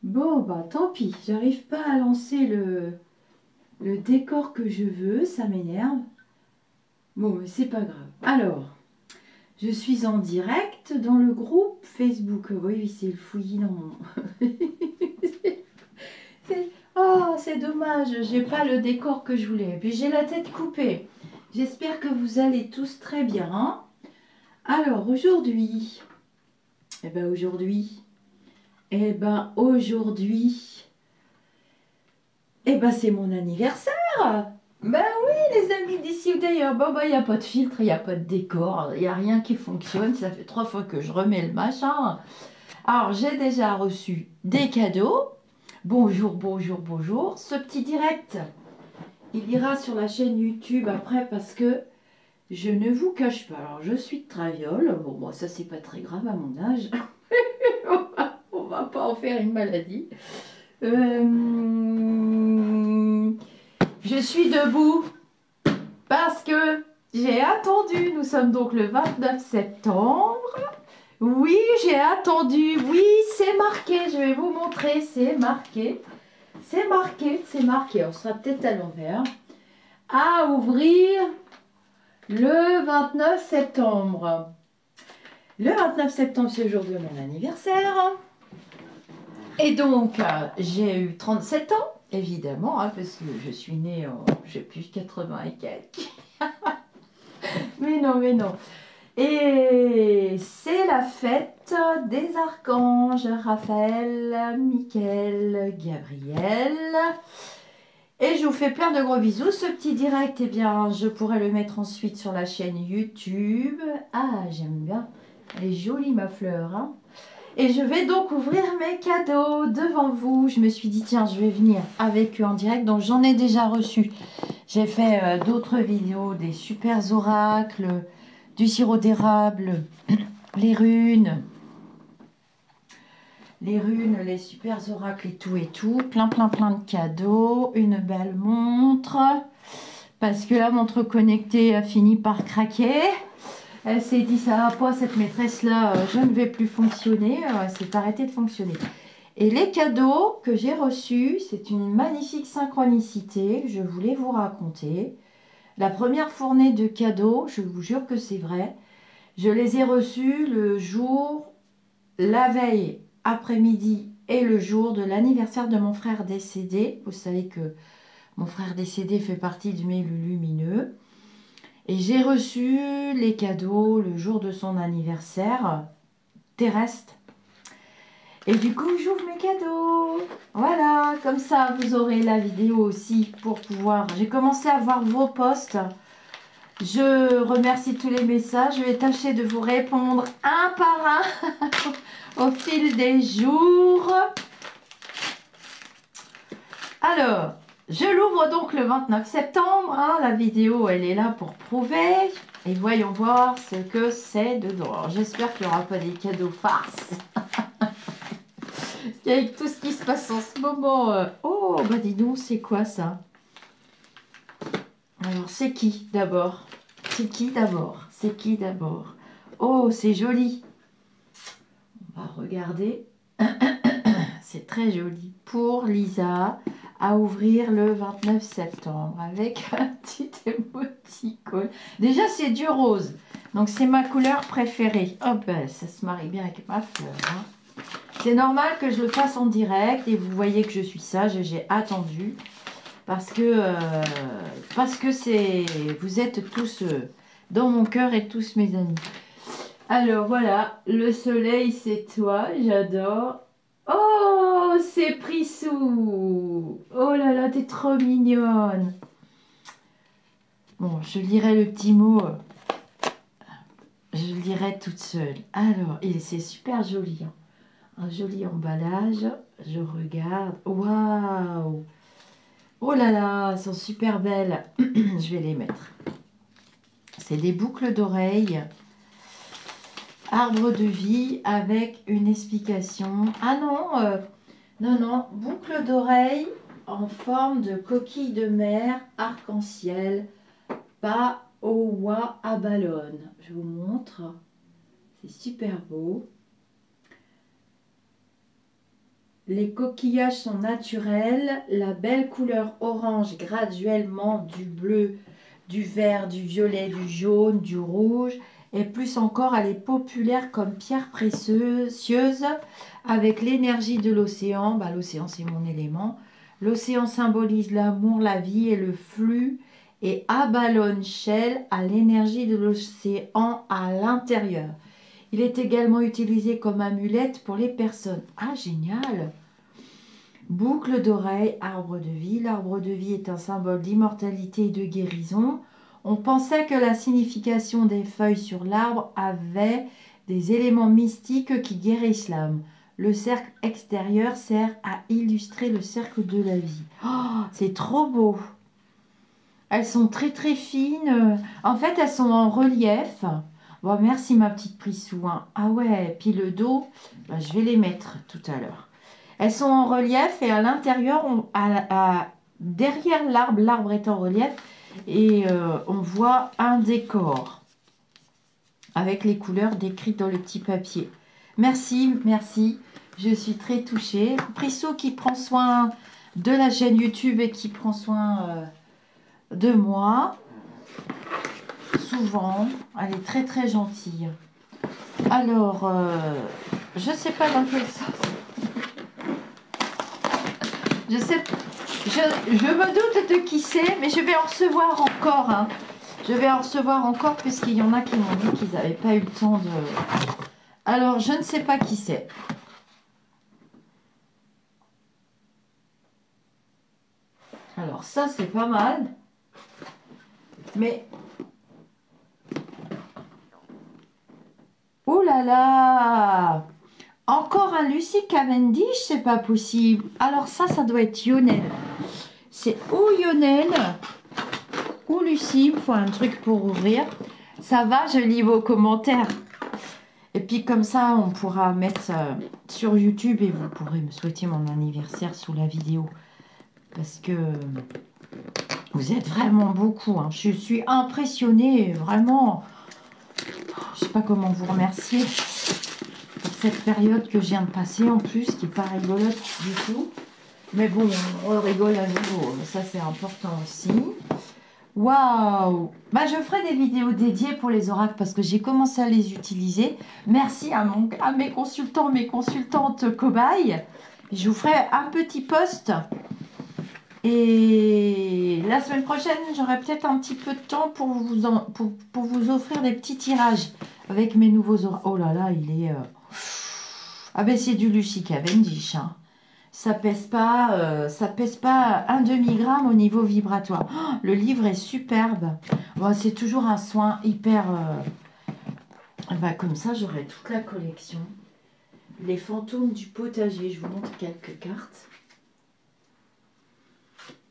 Bon, bah tant pis, j'arrive pas à lancer le décor que je veux, ça m'énerve. Bon, mais c'est pas grave. Alors, je suis en direct dans le groupe Facebook. Oui, c'est le fouillis dans mon... Oh, c'est dommage, j'ai pas le décor que je voulais. Et puis j'ai la tête coupée. J'espère que vous allez tous très bien, hein. Alors, aujourd'hui... Eh ben aujourd'hui... Eh ben aujourd'hui... Eh ben c'est mon anniversaire. Ben oui, les amis d'ici ou d'ailleurs. Bon, bah, il n'y a pas de filtre, il n'y a pas de décor, il n'y a rien qui fonctionne. Ça fait 3 fois que je remets le machin. Alors, j'ai déjà reçu des cadeaux. Bonjour, bonjour, bonjour. Ce petit direct, il ira sur la chaîne YouTube après parce que je ne vous cache pas. Alors, je suis de Traviole. Bon, moi, ça, c'est pas très grave à mon âge. On va pas en faire une maladie. Je suis debout parce que j'ai attendu. Nous sommes donc le 29 septembre. Oui, j'ai attendu. Oui, c'est marqué. Je vais vous montrer. C'est marqué. C'est marqué. C'est marqué. On sera peut-être à l'envers. À ouvrir le 29 septembre. Le 29 septembre, c'est le jour de mon anniversaire. Et donc, j'ai eu 37 ans. Évidemment, hein, parce que je suis née en, je sais plus, 80 et quelques. Mais non, mais non. Et c'est la fête des archanges, Raphaël, Michael, Gabriel. Et je vous fais plein de gros bisous. Ce petit direct, eh bien, je pourrais le mettre ensuite sur la chaîne YouTube. Ah, j'aime bien. Elle est jolie, ma fleur, hein. Et je vais donc ouvrir mes cadeaux devant vous. Je me suis dit, tiens, je vais venir avec eux en direct. Donc, j'en ai déjà reçu. J'ai fait d'autres vidéos, des super oracles, du sirop d'érable, les runes, les super oracles et tout. Plein, plein, plein de cadeaux. Une belle montre. Parce que la montre connectée a fini par craquer. Elle s'est dit, ça va pas, cette maîtresse-là, je ne vais plus fonctionner. Elle s'est arrêtée de fonctionner. Et les cadeaux que j'ai reçus, c'est une magnifique synchronicité que je voulais vous raconter. La première fournée de cadeaux, je vous jure que c'est vrai, je les ai reçus le jour, la veille, après-midi et le jour de l'anniversaire de mon frère décédé. Vous savez que mon frère décédé fait partie de mes lumineux. Et j'ai reçu les cadeaux le jour de son anniversaire terrestre. Et du coup, j'ouvre mes cadeaux. Voilà, comme ça, vous aurez la vidéo aussi pour pouvoir... J'ai commencé à voir vos posts. Je remercie tous les messages. Je vais tâcher de vous répondre un par un au fil des jours. Alors... Je l'ouvre donc le 29 septembre, hein. La vidéo elle est là pour prouver et voyons voir ce que c'est dedans. J'espère qu'il n'y aura pas des cadeaux farces. Avec tout ce qui se passe en ce moment. Oh bah dis donc, c'est quoi ça? Alors c'est qui d'abord? C'est qui d'abord? C'est qui d'abord? Oh c'est joli. On va regarder. C'est très joli. Pour Lisa. À ouvrir le 29 septembre avec un petit émoticône. Déjà, c'est du rose. Donc, c'est ma couleur préférée. Oh, ben, ça se marie bien avec ma fleur. Hein. C'est normal que je le fasse en direct. Et vous voyez que je suis sage et j'ai attendu. Parce que c'est... Vous êtes tous dans mon cœur et tous mes amis. Alors, voilà. Le soleil, c'est toi. J'adore. Oh, c'est Prissou. Oh là là, t'es trop mignonne. Bon, je lirai le petit mot. Je le lirai toute seule. Alors, c'est super joli. Hein. Un joli emballage. Je regarde. Waouh. Oh là là, elles sont super belles. Je vais les mettre. C'est des boucles d'oreilles. Arbre de vie avec une explication. Ah non, non, non, boucle d'oreille en forme de coquille de mer arc-en-ciel, Paowa Abalone. Je vous montre, c'est super beau. Les coquillages sont naturels. La belle couleur orange graduellement du bleu, du vert, du violet, du jaune, du rouge. Et plus encore, elle est populaire comme pierre précieuse avec l'énergie de l'océan. Bah, l'océan, c'est mon élément. L'océan symbolise l'amour, la vie et le flux. Et Abalone Shell a l'énergie de l'océan à l'intérieur. Il est également utilisé comme amulette pour les personnes. Ah, génial! Boucle d'oreille, arbre de vie. L'arbre de vie est un symbole d'immortalité et de guérison. On pensait que la signification des feuilles sur l'arbre avait des éléments mystiques qui guérissent l'âme. Le cercle extérieur sert à illustrer le cercle de la vie. Oh, c'est trop beau! Elles sont très très fines. En fait, elles sont en relief. Bon, merci ma petite Prissou, hein. Ah ouais, puis le dos, ben, je vais les mettre tout à l'heure. Elles sont en relief et à l'intérieur, derrière l'arbre, l'arbre est en relief et on voit un décor avec les couleurs décrites dans le petit papier. Merci, merci. Je suis très touchée. Prissou qui prend soin de la chaîne YouTube et qui prend soin de moi. Souvent, elle est très très gentille. Alors, je sais pas dans quel sens. Je me doute de qui c'est, mais je vais en recevoir encore. Hein. Je vais en recevoir encore puisqu'il y en a qui m'ont dit qu'ils n'avaient pas eu le temps de... Alors, je ne sais pas qui c'est. Alors, ça, c'est pas mal. Mais... Oh là là! Encore un Lucie Cavendish, c'est pas possible. Alors ça doit être Lionel. C'est ou Lionel ou Lucie. Il me faut un truc pour ouvrir. Ça va, je lis vos commentaires. Et puis comme ça, on pourra mettre sur YouTube et vous pourrez me souhaiter mon anniversaire sous la vidéo. Parce que vous êtes vraiment beaucoup. Hein. Je suis impressionnée, vraiment. Je sais pas comment vous remercier. Cette période que je viens de passer en plus, qui n'est pas rigolote du tout. Mais bon, on rigole à nouveau. Ça, c'est important aussi. Waouh! Bah, je ferai des vidéos dédiées pour les oracles parce que j'ai commencé à les utiliser. Merci à mes consultants, mes consultantes cobayes. Je vous ferai un petit post. Et la semaine prochaine, j'aurai peut-être un petit peu de temps pour vous offrir des petits tirages avec mes nouveaux oracles. Oh là là, il est... Ah ben c'est du Lucie Cavendish. Hein. Ça pèse pas un demi-gramme au niveau vibratoire. Oh, le livre est superbe. Bon, c'est toujours un soin hyper... Ben, comme ça, j'aurai toute la collection. Les fantômes du potager. Je vous montre quelques cartes.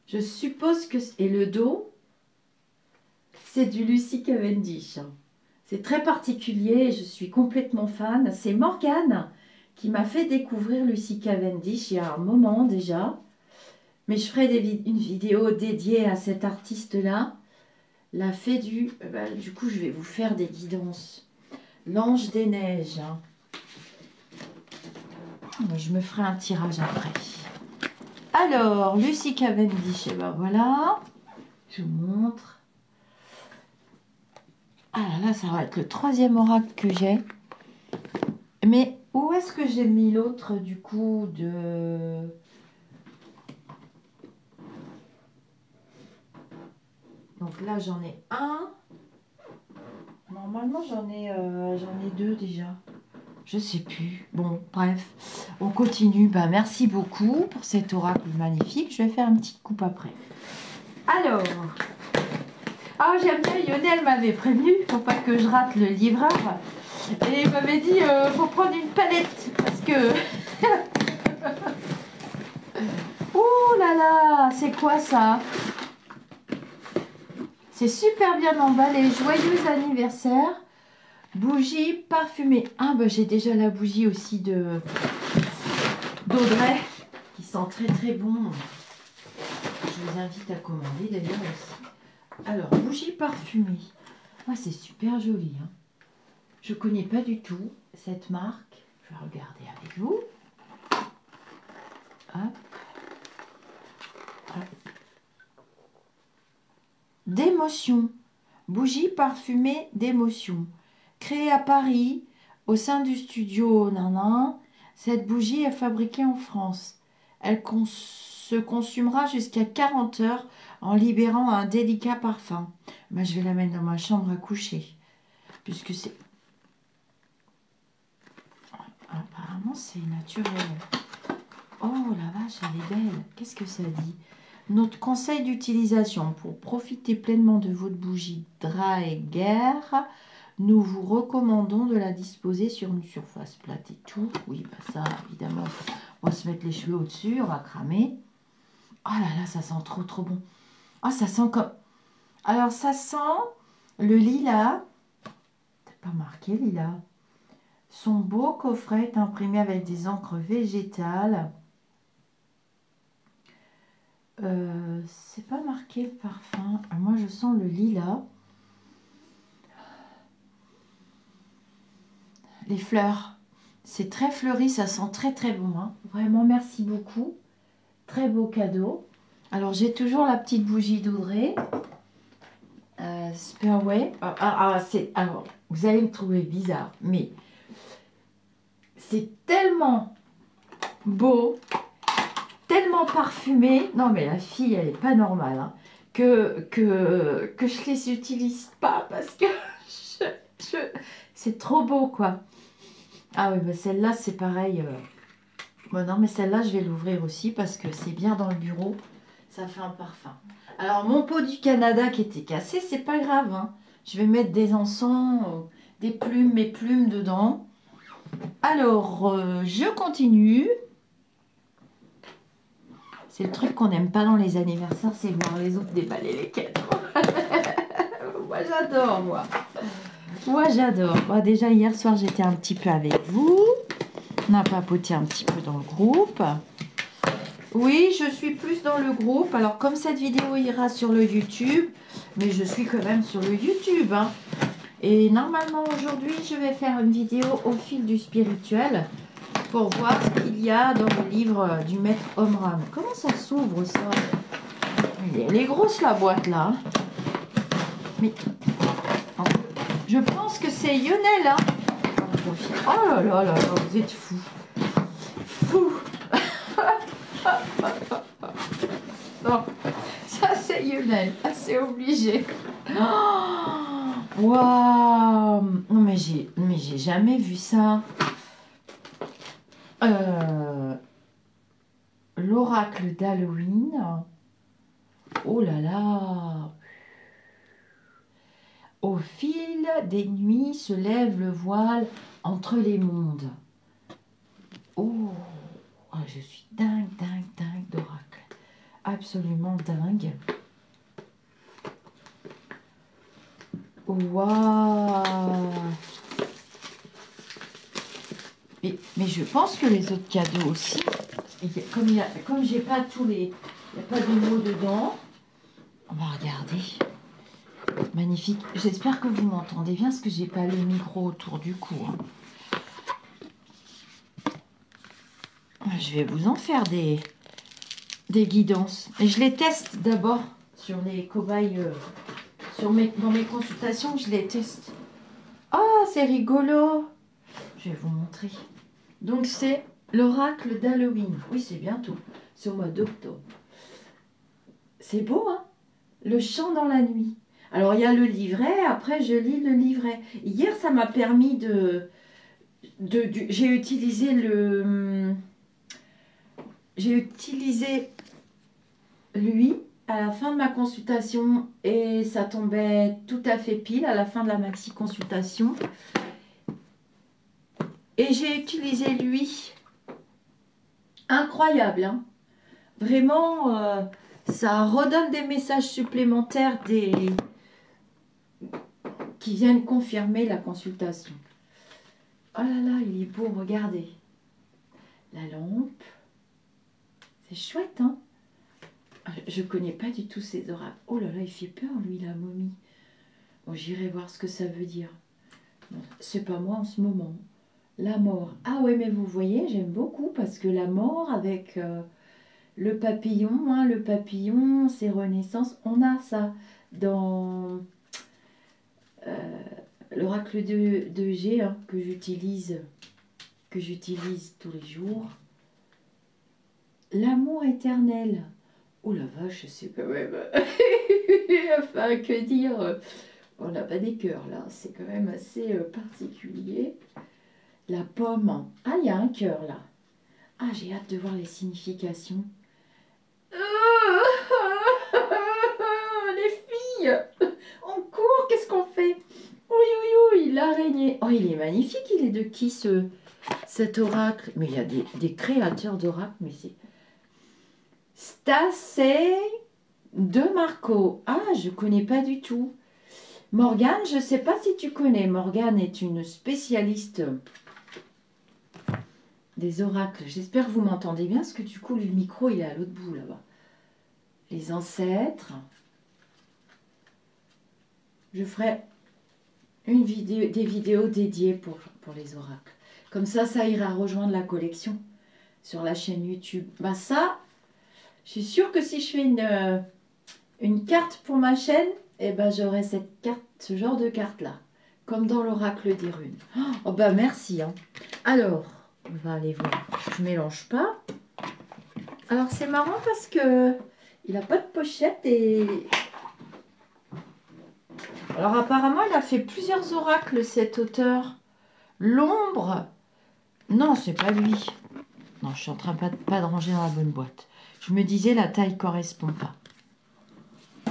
Je suppose que... Et le dos, c'est du Lucie Cavendish. C'est très particulier. Je suis complètement fan. C'est Morgane qui m'a fait découvrir Lucie Cavendish il y a un moment déjà. Mais je ferai une vidéo dédiée à cet artiste-là. La fée du... du coup, je vais vous faire des guidances. L'ange des neiges. Hein. Je me ferai un tirage après. Alors, Lucie Cavendish, et ben voilà. Je vous montre. Ah là, ça va être le 3e oracle que j'ai. Mais où est-ce que j'ai mis l'autre du coup de... Donc là, j'en ai un. Normalement, j'en ai 2 déjà. Je sais plus. Bon, bref. On continue. Bah, merci beaucoup pour cet oracle magnifique. Je vais faire une petite coupe après. Alors... Ah, j'aime bien, Lionel m'avait prévenu pour pas que je rate le livreur. Et il m'avait dit, faut prendre une palette parce que... Ouh là là, c'est quoi ça? C'est super bien emballé. Joyeux anniversaire. Bougie parfumée. Ah, bah j'ai déjà la bougie aussi d'Audrey qui sent très très bon. Je vous invite à commander d'ailleurs aussi. Alors, bougie parfumée. Ah, c'est super joli. Hein. Je ne connais pas du tout cette marque. Je vais regarder avec vous. d'émotion. Bougie parfumée d'émotion. Créée à Paris, au sein du studio Nanan, cette bougie est fabriquée en France. Elle se consumera jusqu'à 40 heures en libérant un délicat parfum. Moi, je vais la mettre dans ma chambre à coucher. Puisque c'est... Apparemment, c'est naturel. Oh, la vache, elle est belle. Qu'est-ce que ça dit? Notre conseil d'utilisation. Pour profiter pleinement de votre bougie dry guerre, nous vous recommandons de la disposer sur une surface plate et tout. Oui, bah ça, évidemment, on va se mettre les cheveux au-dessus, on va cramer. Oh là là, ça sent trop, trop bon. Ah, ça sent comme... Alors, ça sent le lilas. C'est pas marqué, lilas. Son beau coffret est imprimé avec des encres végétales. C'est pas marqué le parfum. Moi, je sens le lilas. Les fleurs. C'est très fleuri, ça sent très très bon. Hein. Vraiment, merci beaucoup. Très beau cadeau. Alors, j'ai toujours la petite bougie d'Audrey. Sperway. Alors, vous allez me trouver bizarre, mais c'est tellement beau, tellement parfumé. Non, mais la fille, elle est pas normale. Hein, que je les utilise pas parce que c'est trop beau, quoi. Ah oui, bah celle-là, c'est pareil. Bon, non, mais celle-là, je vais l'ouvrir aussi parce que c'est bien dans le bureau. Ça fait un parfum. Alors, mon pot du Canada qui était cassé, c'est pas grave. Hein. Je vais mettre des encens, des plumes, mes plumes dedans. Alors, je continue. C'est le truc qu'on n'aime pas dans les anniversaires, c'est voir les autres déballer les cadeaux. Moi, j'adore, moi. Moi, j'adore. Bon, déjà, hier soir, j'étais un petit peu avec vous. On a papoté un petit peu dans le groupe. Oui, je suis plus dans le groupe. Alors, comme cette vidéo ira sur le YouTube, mais je suis quand même sur le YouTube. Hein. Et normalement, aujourd'hui, je vais faire une vidéo au fil du spirituel pour voir ce qu'il y a dans le livre du maître Omram. Comment ça s'ouvre, ça? Elle est grosse, la boîte, là. Mais je pense que c'est Lionel, hein. Oh là là là là, vous êtes fous. Fous. Non, ça c'est Lionel, ah, c'est obligé. Waouh. Non mais j'ai jamais vu ça. L'oracle d'Halloween. Oh là là. Au fil des nuits se lève le voile entre les mondes. Oh, je suis dingue, dingue, dingue d'oracle. Absolument dingue. Waouh. Mais je pense que les autres cadeaux aussi, comme j'ai pas tous les... Il n'y a pas de mots dedans. On va regarder. Magnifique. J'espère que vous m'entendez bien parce que j'ai pas le micro autour du cou. Hein. Je vais vous en faire des guidances. Et je les teste d'abord sur les cobayes, dans mes consultations, je les teste. Ah, c'est rigolo. Je vais vous montrer. Donc, c'est l'oracle d'Halloween. Oui, c'est bientôt. C'est au mois d'octobre. C'est beau, hein? Le chant dans la nuit. Alors, il y a le livret. Après, je lis le livret. Hier, ça m'a permis j'ai utilisé lui à la fin de ma consultation et ça tombait tout à fait pile à la fin de la maxi consultation. Et j'ai utilisé lui. Incroyable, hein. Vraiment, ça redonne des messages supplémentaires qui viennent confirmer la consultation. Oh là là, il est beau, regardez. La lampe. C'est chouette, hein. Je connais pas du tout ces oracles. Oh là là, il fait peur, lui, la momie. Bon, j'irai voir ce que ça veut dire. Bon, c'est pas moi en ce moment. La mort. Ah ouais, mais vous voyez, j'aime beaucoup parce que la mort avec le papillon, hein, le papillon, c'est renaissance. On a ça. dans l'oracle de G hein, que j'utilise tous les jours. L'amour éternel. Oh la vache, c'est quand même... enfin, que dire, on n'a pas des cœurs là, c'est quand même assez particulier. La pomme. Ah, il y a un cœur là. Ah, j'ai hâte de voir les significations. Les filles, on court, qu'est-ce qu'on fait? Oui, oui, oui, l'araignée. Oh, il est magnifique, il est de qui cet oracle? Mais il y a des créateurs d'oracles, mais c'est... Stacey de Marco. Ah, je connais pas du tout. Morgane, je sais pas si tu connais. Morgane est une spécialiste des oracles. J'espère que vous m'entendez bien, parce que du coup, le micro, il est à l'autre bout, là-bas. Les ancêtres. Je ferai des vidéos dédiées pour les oracles. Comme ça ira rejoindre la collection sur la chaîne YouTube. Bah ça, je suis sûre que si je fais une carte pour ma chaîne, eh ben j'aurai cette carte, ce genre de carte-là. Comme dans l'oracle des runes. Oh bah merci. Hein. Alors, on va aller voir. Je mélange pas. Alors c'est marrant parce que il n'a pas de pochette et... Alors apparemment il a fait plusieurs oracles cet auteur. L'ombre. Non, c'est pas lui. Non, je suis en train pas de ranger dans la bonne boîte. Je me disais la taille correspond pas.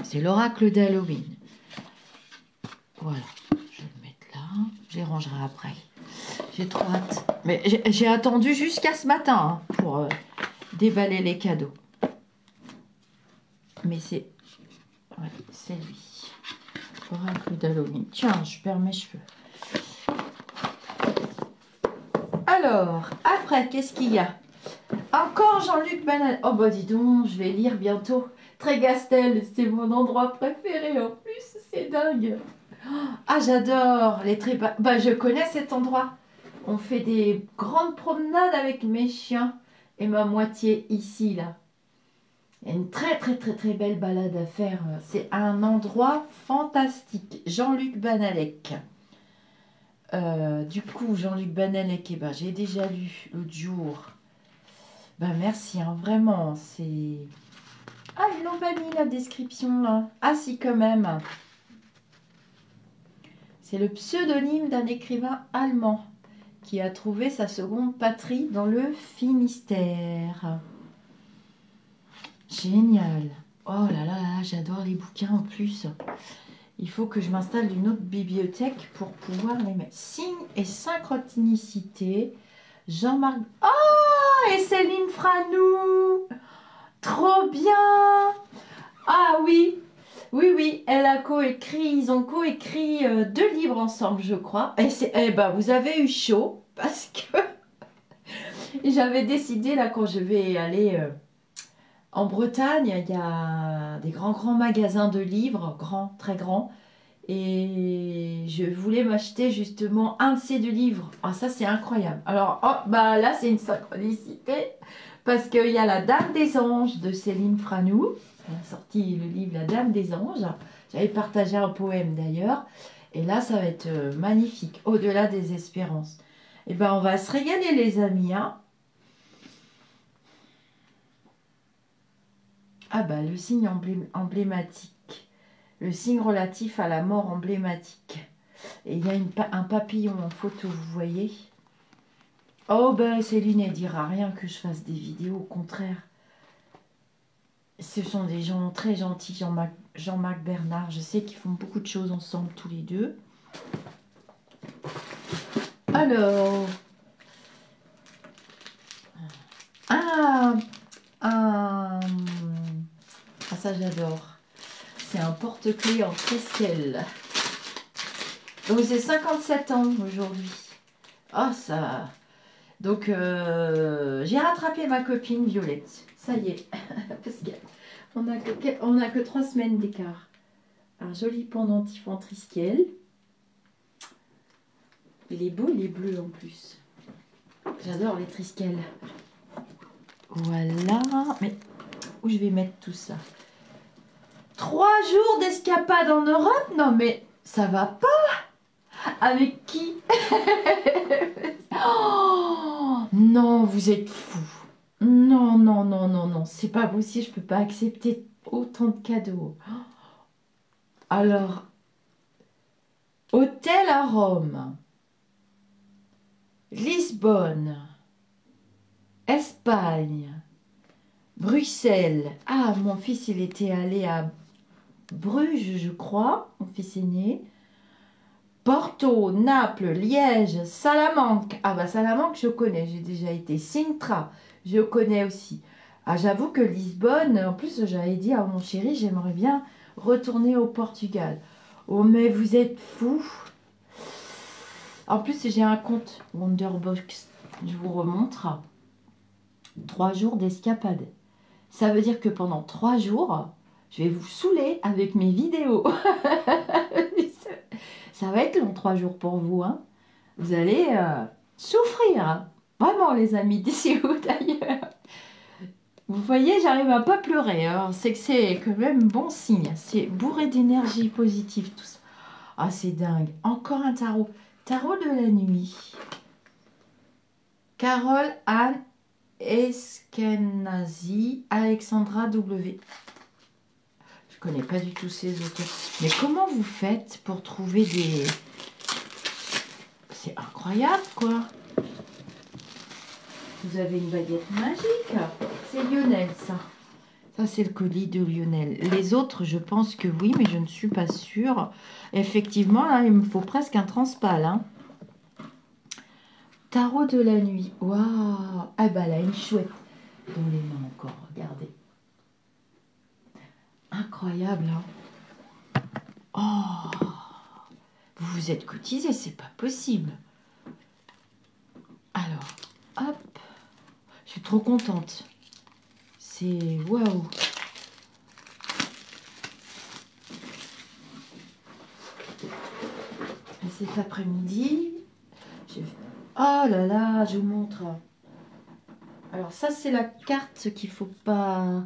C'est l'oracle d'Halloween. Voilà. Je vais le mettre là. Je les rangerai après. J'ai trop hâte. Mais j'ai attendu jusqu'à ce matin hein, pour déballer les cadeaux. Mais c'est... Ouais, c'est lui. Oracle d'Halloween. Tiens, je perds mes cheveux. Alors, après, qu'est-ce qu'il y a? Encore Jean-Luc Banal. Oh bah dis donc, je vais lire bientôt. Trégastel, c'est mon endroit préféré en plus, c'est dingue. Ah, j'adore les trépas. Bah, je connais cet endroit. On fait des grandes promenades avec mes chiens et ma moitié ici, là. Il y a une très belle balade à faire. C'est un endroit fantastique. Jean-Luc Banalec. Du coup, Jean-Luc Banalec, eh ben, j'ai déjà lu l'autre jour. Ben, merci, hein, vraiment, c'est... Ah, ils l'ont pas mis la description, là. Ah, si, quand même. C'est le pseudonyme d'un écrivain allemand qui a trouvé sa seconde patrie dans le Finistère. Génial. Oh là là, j'adore les bouquins en plus. Il faut que je m'installe d'une autre bibliothèque pour pouvoir les mettre. Signe et synchronicité. Jean-Marc... Oh, et Céline Franou. Trop bien. Ah oui. Oui, oui, elle a coécrit, ils ont coécrit 2 livres ensemble, je crois. Et eh ben, vous avez eu chaud parce que j'avais décidé, là, quand je vais aller en Bretagne, il y a des grands magasins de livres, grands, très grands. Et je voulais m'acheter justement un de ces 2 livres. Ah, ça, c'est incroyable. Alors, oh, bah là, c'est une synchronicité parce qu'il y a La Dame des Anges de Céline Franou. Elle a sorti le livre La Dame des Anges. J'avais partagé un poème d'ailleurs. Et là, ça va être magnifique. Au-delà des espérances. Et ben, on va se régaler, les amis. Hein. Ah bah, le signe emblématique. Le signe relatif à la mort emblématique. Et il y a un papillon en photo, vous voyez. Oh ben, Céline, elle dira rien que je fasse des vidéos. Au contraire. Ce sont des gens très gentils, Jean-Marc Bernard. Je sais qu'ils font beaucoup de choses ensemble, tous les deux. Alors... Ah, ça j'adore. C'est un porte-clés en Triskel. Donc c'est 57 ans aujourd'hui. Oh ça... Donc j'ai rattrapé ma copine Violette. Ça y est. Parce qu'on n'a que 3 semaines d'écart. Un joli pendentif en Triskel. Il est beau, il est bleu en plus. J'adore les Triskel. Voilà. Mais où je vais mettre tout ça? 3 jours d'escapade en Europe? Non mais ça va pas. Avec qui? Oh, non, vous êtes fous. Non, non, non, non, non, c'est pas possible, je peux pas accepter autant de cadeaux. Alors, hôtel à Rome, Lisbonne, Espagne, Bruxelles. Ah, mon fils, il était allé à Bruges, je crois, mon fils aîné. Porto, Naples, Liège, Salamanque. Ah bah Salamanque, je connais, j'ai déjà été. Sintra, je connais aussi. Ah, j'avoue que Lisbonne, en plus, j'avais dit à mon chéri, j'aimerais bien retourner au Portugal. Oh, mais vous êtes fous. En plus, j'ai un compte Wonderbox. Je vous remontre. 3 jours d'escapade. Ça veut dire que pendant 3 jours, je vais vous saouler avec mes vidéos. Ça va être long 3 jours pour vous. Hein. Vous allez souffrir. Hein. Vraiment, les amis, d'ici ou d'ailleurs. Vous voyez, j'arrive à pas pleurer. Hein. C'est que c'est quand même bon signe. C'est bourré d'énergie positive, tout ça. Ah, c'est dingue. Encore un tarot. Tarot de la nuit. Carole Anne Eskenazi, Alexandra W. Je connais pas du tout ces auteurs. Mais comment vous faites pour trouver des... C'est incroyable, quoi. Vous avez une baguette magique. C'est Lionel, ça. Ça, c'est le colis de Lionel. Les autres, je pense que oui, mais je ne suis pas sûre. Effectivement, là, il me faut presque un transpal. Hein. Tarot de la nuit. Waouh. Ah bah là, une chouette dans les mains encore. Regardez. Incroyable, hein. Oh. Vous vous êtes cotisé, c'est pas possible. Alors, hop. Je suis trop contente. C'est waouh. Cet après-midi, j'ai fait... Oh là là, je vous montre. Alors ça, c'est la carte qu'il faut pas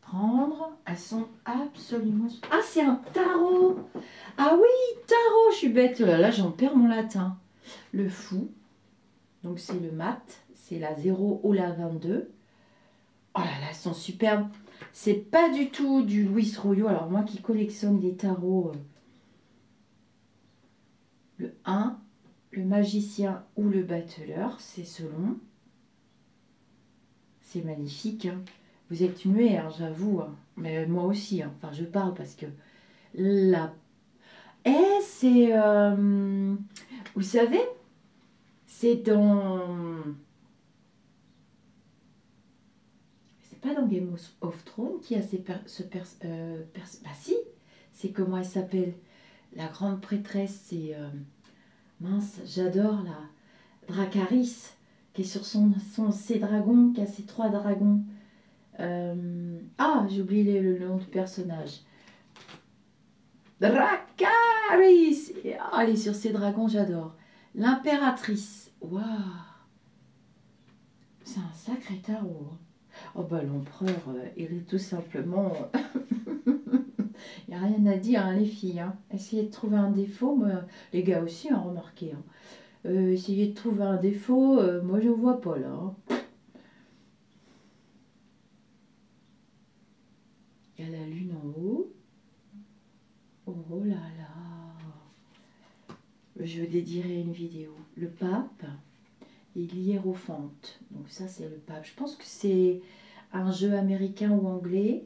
prendre. Elles sont absolument... Ah, c'est un tarot. Ah oui, tarot, je suis bête. Oh là là, j'en perds mon latin. Le fou. Donc c'est le mat. C'est la 0 ou la 22. Oh là là, elles sont superbes. C'est pas du tout du Louis Royaux. Alors moi qui collectionne des tarots... le 1, le magicien ou le battleur, c'est selon. C'est magnifique. Hein. Vous êtes muet, hein, j'avoue. Hein. Mais moi aussi. Hein. Enfin, je parle parce que là... Eh, c'est... vous savez, c'est dans... C'est pas dans Game of Thrones qui a bah si, c'est comment elle s'appelle. La grande prêtresse, c'est... mince, j'adore la Dracarys, qui est sur ses dragons, qui a ses 3 dragons. Ah, j'ai oublié le nom du personnage. Dracarys. Ah, elle est sur ses dragons, j'adore. L'impératrice. Waouh. C'est un sacré tarot. Hein. Oh bah l'empereur, il est tout simplement... Il n'y a rien à dire, hein, les filles. Hein. Essayez de trouver un défaut, mais les gars aussi, hein, remarquez. Hein. Essayez de trouver un défaut, moi je ne vois pas là. Hein. Il y a la lune en haut. Oh là là. Je dédierai une vidéo. Le pape et l'hiérophante. Donc ça c'est le pape. Je pense que c'est un jeu américain ou anglais.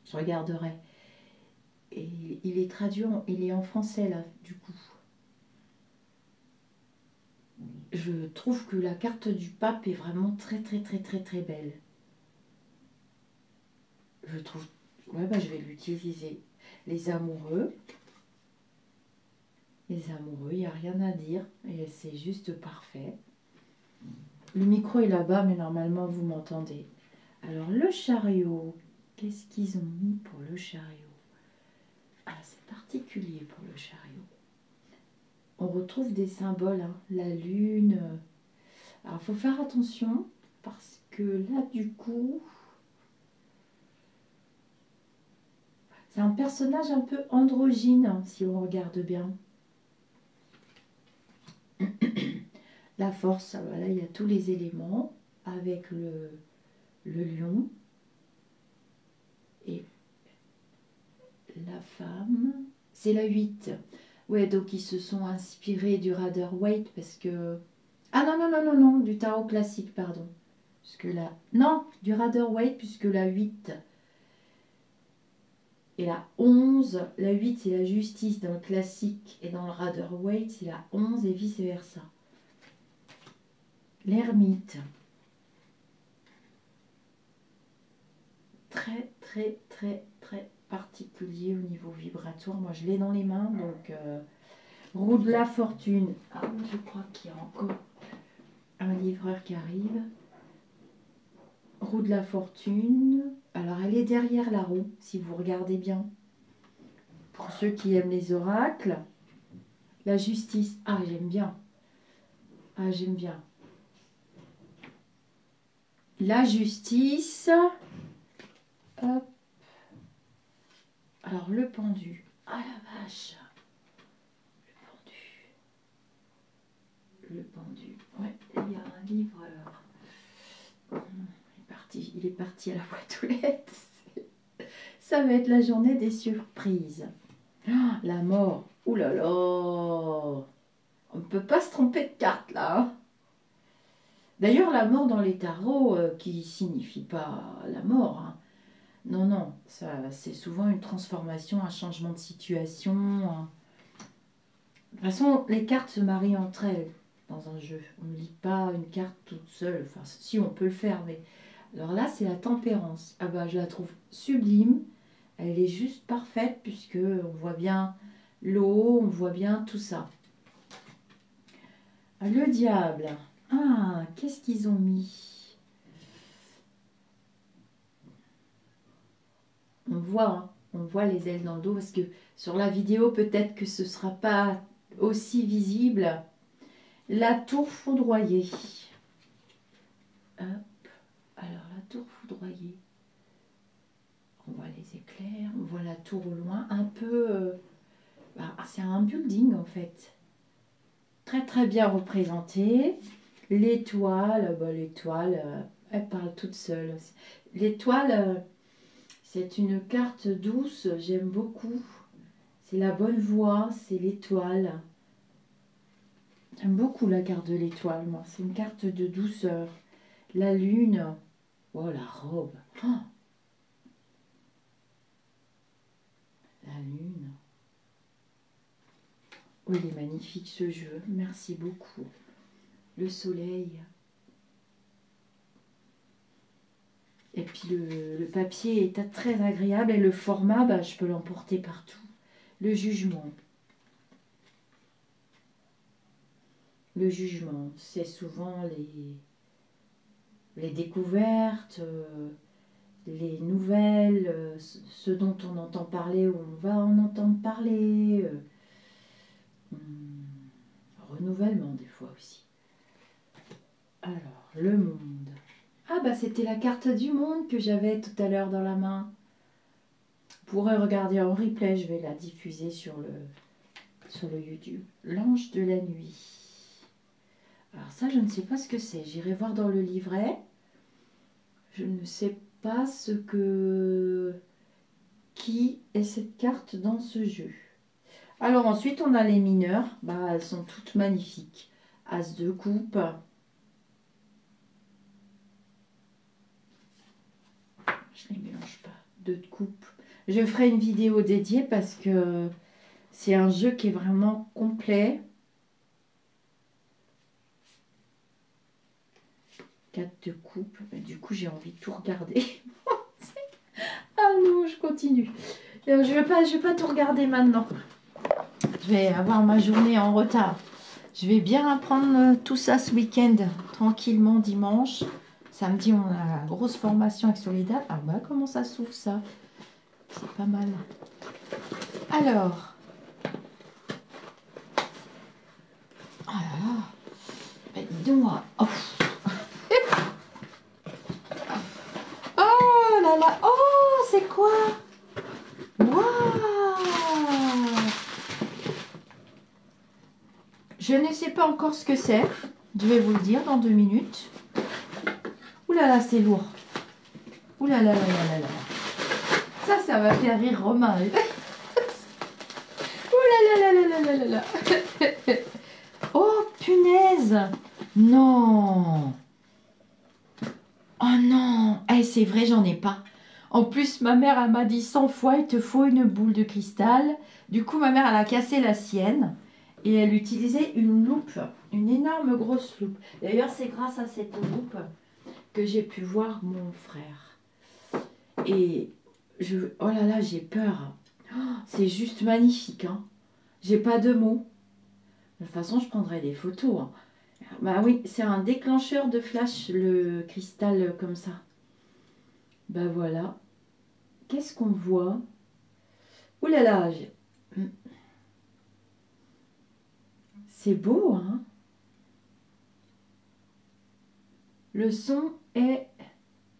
Je regarderai. Et il est traduit, il est en français là, du coup. Je trouve que la carte du pape est vraiment très très belle. Je trouve... Ouais, bah je vais l'utiliser. Les amoureux. Les amoureux, il n'y a rien à dire. Et c'est juste parfait. Le micro est là-bas, mais normalement vous m'entendez. Alors le chariot. Qu'est-ce qu'ils ont mis pour le chariot? Ah, c'est particulier pour le chariot. On retrouve des symboles, hein. La lune. Alors, il faut faire attention parce que là, du coup, C'est un personnage un peu androgyne, hein, si on regarde bien. La force, voilà, il y a tous les éléments avec le lion et la femme. C'est la 8. Ouais, donc ils se sont inspirés du Rider-Waite parce que... Ah non, non, non, non, non, du tarot classique, pardon. Puisque la... Non, du Rider-Waite, puisque la 8 et la 11, la 8 c'est la justice dans le classique et dans le Rider-Waite c'est la 11 et vice versa. L'ermite. Très, très, très, très particulier au niveau vibratoire. Moi, je l'ai dans les mains, donc... Roue de la fortune. Ah, je crois qu'il y a encore un livreur qui arrive. Roue de la fortune. Alors, elle est derrière la roue, si vous regardez bien. Pour ceux qui aiment les oracles. La justice. Ah, j'aime bien. Ah, j'aime bien. La justice. Hop. Alors, le pendu. Ah, la vache. Le pendu. Ouais, il y a un livreur. Il est parti à la boîte aux lettres. Ça va être la journée des surprises. Oh, la mort. Ouh là là. On ne peut pas se tromper de carte là. Hein. D'ailleurs, la mort dans les tarots, qui signifie pas la mort. Hein. Non, non. C'est souvent une transformation, un changement de situation. Hein. De toute façon, les cartes se marient entre elles dans un jeu. On ne lit pas une carte toute seule. Enfin, si, on peut le faire, mais... Alors là, c'est la tempérance. Ah bah, je la trouve sublime. Elle est juste parfaite puisque on voit bien l'eau, on voit bien tout ça. Le diable. Ah, qu'est-ce qu'ils ont mis? On voit les ailes dans le dos parce que sur la vidéo, peut-être que ce ne sera pas aussi visible. La tour foudroyée. Hop. Alors, la tour foudroyée. On voit les éclairs, on voit la tour au loin. Un peu... c'est un building, en fait. Très, très bien représenté. L'étoile, l'étoile, elle parle toute seule. L'étoile, c'est une carte douce, j'aime beaucoup. C'est la bonne voie, c'est l'étoile. J'aime beaucoup la carte de l'étoile, moi. C'est une carte de douceur. La lune. Oh, la robe. Oh, la lune. Oh, il est magnifique ce jeu. Merci beaucoup. Le soleil. Et puis le papier est très agréable et le format, je peux l'emporter partout. Le jugement. Le jugement, c'est souvent les découvertes, les nouvelles, ce dont on entend parler ou on va en entendre parler. Renouvellement des fois aussi. Alors, le monde. Ah c'était la carte du monde que j'avais tout à l'heure dans la main. Vous pourrez regarder en replay, je vais la diffuser sur le YouTube. L'ange de la nuit. Alors ça, je ne sais pas ce que c'est. J'irai voir dans le livret. Je ne sais pas qui est cette carte dans ce jeu. Alors ensuite, on a les mineurs. Elles sont toutes magnifiques. As de coupe. Je ne les mélange pas. 2 de coupe. Je ferai une vidéo dédiée parce que c'est un jeu qui est vraiment complet. 4 de coupe. Du coup, j'ai envie de tout regarder. Ah non, je continue. Je vais pas tout regarder maintenant. Je vais avoir ma journée en retard. Je vais bien apprendre tout ça ce week-end, tranquillement dimanche. Samedi, on a la grosse formation avec Soledad. Ah comment ça s'ouvre ça? C'est pas mal. Alors. Ah là là. Dis donc. Oh. Oh là là. Oh, c'est quoi? Waouh. Je ne sais pas encore ce que c'est. Je vais vous le dire dans 2 minutes. Ouh là là, c'est lourd. Ouh là là là là là là. Ça va faire rire Romain. Ouh là là là là là là là. Oh punaise. Non. Oh non. Eh, c'est vrai, j'en ai pas. En plus, ma mère, elle m'a dit 100 fois, il te faut une boule de cristal. Du coup, ma mère, elle a cassé la sienne. Et elle utilisait une loupe. Une énorme grosse loupe. D'ailleurs, c'est grâce à cette loupe que j'ai pu voir mon frère. Et oh là là, j'ai peur. Oh, c'est juste magnifique. Hein. J'ai pas de mots. De toute façon, je prendrai des photos. Hein. Bah oui, c'est un déclencheur de flash, le cristal comme ça. Bah voilà. Qu'est-ce qu'on voit? Ouh là là, c'est beau, hein? Le son est...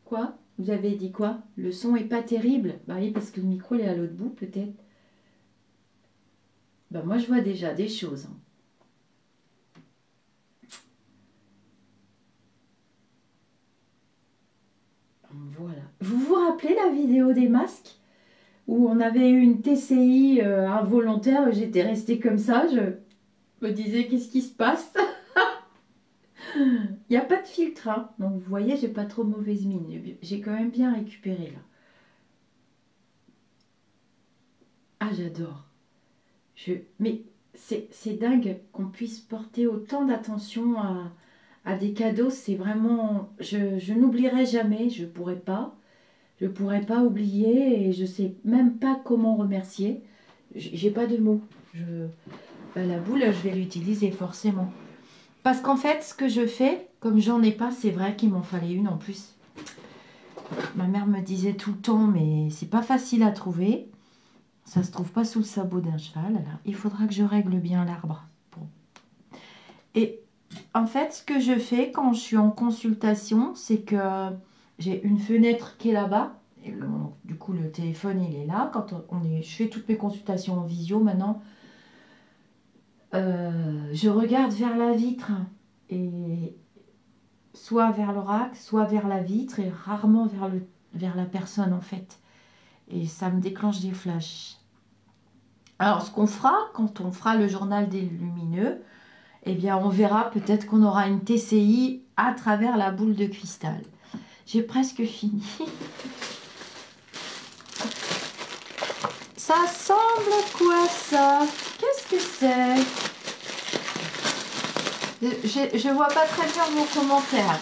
Quoi? Vous avez dit quoi? Le son est pas terrible? Bah oui, parce que le micro il est à l'autre bout, peut-être. Bah moi, je vois déjà des choses. Hein. Voilà. Vous vous rappelez la vidéo des masques? Où on avait eu une TCI involontaire, j'étais restée comme ça, je me disais qu'est-ce qui se passe? Il n'y a pas de filtre, hein. Donc vous voyez, j'ai pas trop mauvaise mine, j'ai quand même bien récupéré là. Ah, j'adore. Mais c'est dingue qu'on puisse porter autant d'attention à des cadeaux, c'est vraiment... Je n'oublierai jamais, je pourrais pas. Je pourrais pas oublier et je sais même pas comment remercier. J'ai pas de mots. La boule, je vais l'utiliser forcément. Parce qu'en fait, ce que je fais, comme j'en ai pas, c'est vrai qu'il m'en fallait une en plus. Ma mère me disait tout le temps, mais c'est pas facile à trouver. Ça se trouve pas sous le sabot d'un cheval. Alors, il faudra que je règle bien l'arbre. Bon. Et en fait, ce que je fais quand je suis en consultation, c'est que j'ai une fenêtre qui est là-bas. Et du coup, le téléphone, il est là. Quand je fais toutes mes consultations en visio maintenant. Je regarde vers la vitre. Et soit vers l'oracle, soit vers la vitre. Et rarement vers la personne, en fait. Et ça me déclenche des flashs. Alors, ce qu'on fera, quand on fera le journal des lumineux, eh bien, on verra peut-être qu'on aura une TCI à travers la boule de cristal. J'ai presque fini. Ça semble quoi, ça? Qu'est-ce que c'est? Je vois pas très bien vos commentaires.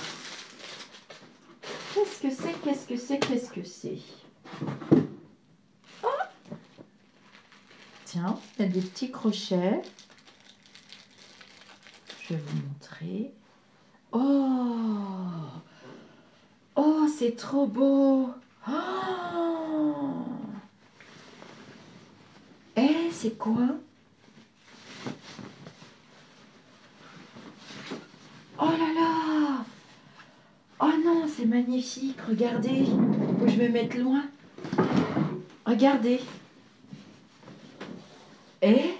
Qu'est-ce que c'est? Qu'est-ce que c'est? Qu'est-ce que c'est? Oh! Tiens, il y a des petits crochets. Je vais vous montrer. Oh! Oh, c'est trop beau! Oh! Eh, c'est quoi? Oh là là! Oh non, c'est magnifique, regardez. Faut que je me mette loin. Regardez. Eh?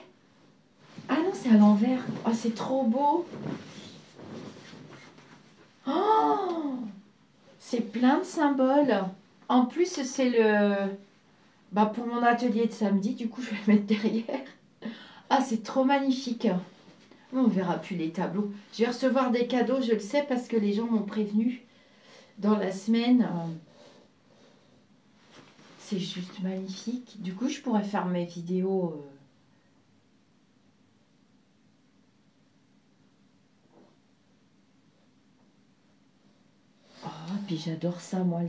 Ah non, c'est à l'envers. Oh, c'est trop beau. Oh! C'est plein de symboles. En plus, c'est pour mon atelier de samedi, du coup, je vais le mettre derrière. Ah, c'est trop magnifique. On verra plus les tableaux. Je vais recevoir des cadeaux, je le sais, parce que les gens m'ont prévenu dans la semaine. C'est juste magnifique. Du coup, je pourrais faire mes vidéos... Oh, puis j'adore ça, moi,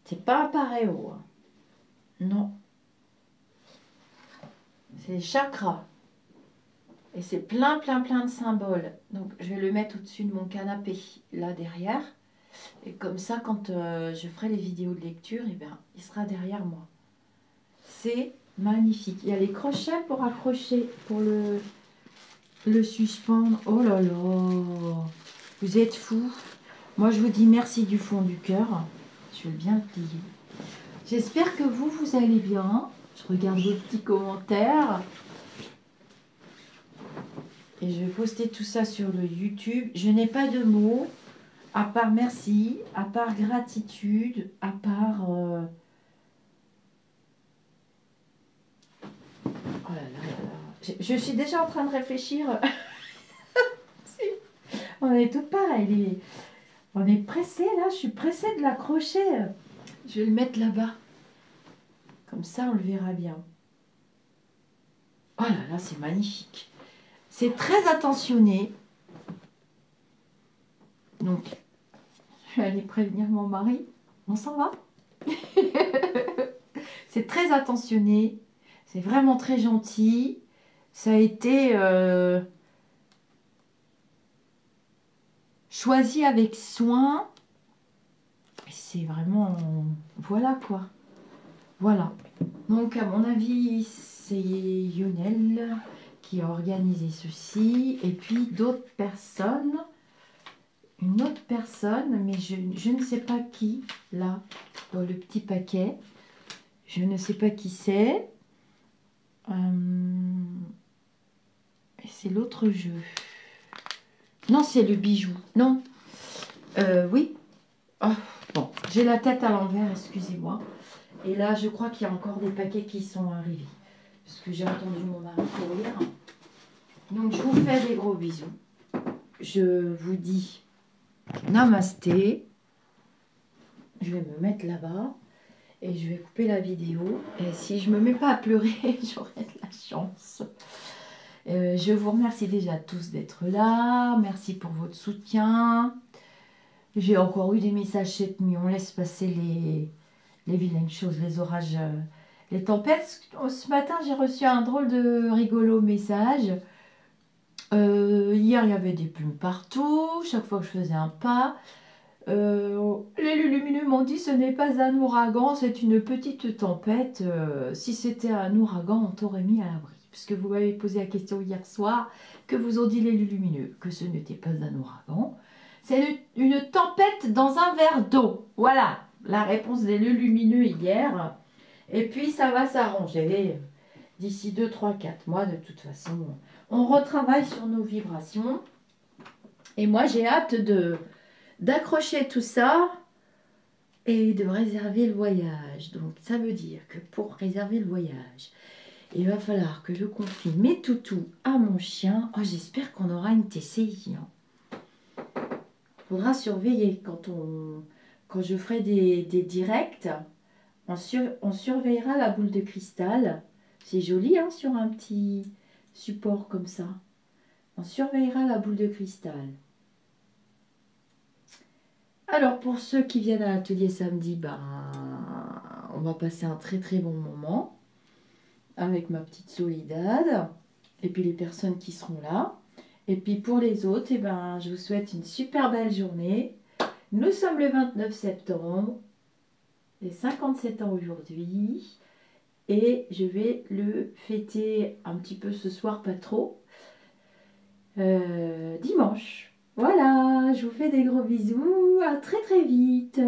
C'est pas un paréo. Hein. Non. C'est les chakras. Et c'est plein de symboles. Donc, je vais le mettre au-dessus de mon canapé, là, derrière. Et comme ça, quand je ferai les vidéos de lecture, eh bien, il sera derrière moi. C'est magnifique. Il y a les crochets pour accrocher, pour le suspendre. Oh là là! Vous êtes fous. Moi, je vous dis merci du fond du cœur. Je vais bien le plier. J'espère que vous allez bien. Je regarde vos petits commentaires. Et je vais poster tout ça sur le YouTube. Je n'ai pas de mots, à part merci, à part gratitude, à part... Oh là là là là. Je suis déjà en train de réfléchir. On est toutes pareilles. On est pressé là, je suis pressée de l'accrocher. Je vais le mettre là-bas. Comme ça, on le verra bien. Oh là là, c'est magnifique. C'est très attentionné. Donc, je vais aller prévenir mon mari. On s'en va. C'est très attentionné. C'est vraiment très gentil. Ça a été choisi avec soin. C'est vraiment... Voilà quoi. Voilà. Donc, à mon avis, c'est Lionel qui a organisé ceci. Et puis, d'autres personnes. Une autre personne, mais je ne sais pas qui, là, dans le petit paquet. Je ne sais pas qui c'est. C'est l'autre jeu. Non, c'est le bijou. Non. Oui. Oh, bon, j'ai la tête à l'envers, excusez-moi. Et là, je crois qu'il y a encore des paquets qui sont arrivés. Parce que j'ai entendu mon mari courir. Donc, je vous fais des gros bisous. Je vous dis namasté. Je vais me mettre là-bas. Et je vais couper la vidéo. Et si je me mets pas à pleurer, j'aurai de la chance. Je vous remercie déjà tous d'être là. Merci pour votre soutien. J'ai encore eu des messages cette nuit. On laisse passer les vilaines choses, les orages, les tempêtes. Ce matin, j'ai reçu un drôle de rigolo message. Hier, il y avait des plumes partout. Chaque fois que je faisais un pas. Les lumineux m'ont dit ce n'est pas un ouragan, c'est une petite tempête. Si c'était un ouragan, on t'aurait mis à l'abri. Puisque vous m'avez posé la question hier soir, que vous ont dit les lumineux? Que ce n'était pas un ouragan. C'est une tempête dans un verre d'eau. Voilà la réponse des lumineux hier. Et puis ça va s'arranger d'ici 2, 3, 4 mois. De toute façon, on retravaille sur nos vibrations. Et moi, j'ai hâte d'accrocher tout ça et de réserver le voyage. Donc ça veut dire que pour réserver le voyage, il va falloir que je confie mes toutous à mon chien. Oh, j'espère qu'on aura une TCI. Faudra surveiller quand je ferai des directs. On surveillera la boule de cristal. C'est joli hein, sur un petit support comme ça. On surveillera la boule de cristal. Alors, pour ceux qui viennent à l'atelier samedi, ben, on va passer un très très bon moment avec ma petite Soledad et puis les personnes qui seront là. Et puis pour les autres, eh ben, je vous souhaite une super belle journée. Nous sommes le 29 septembre, j'ai 57 ans aujourd'hui et je vais le fêter un petit peu ce soir, pas trop, dimanche. Voilà, je vous fais des gros bisous, à très très vite.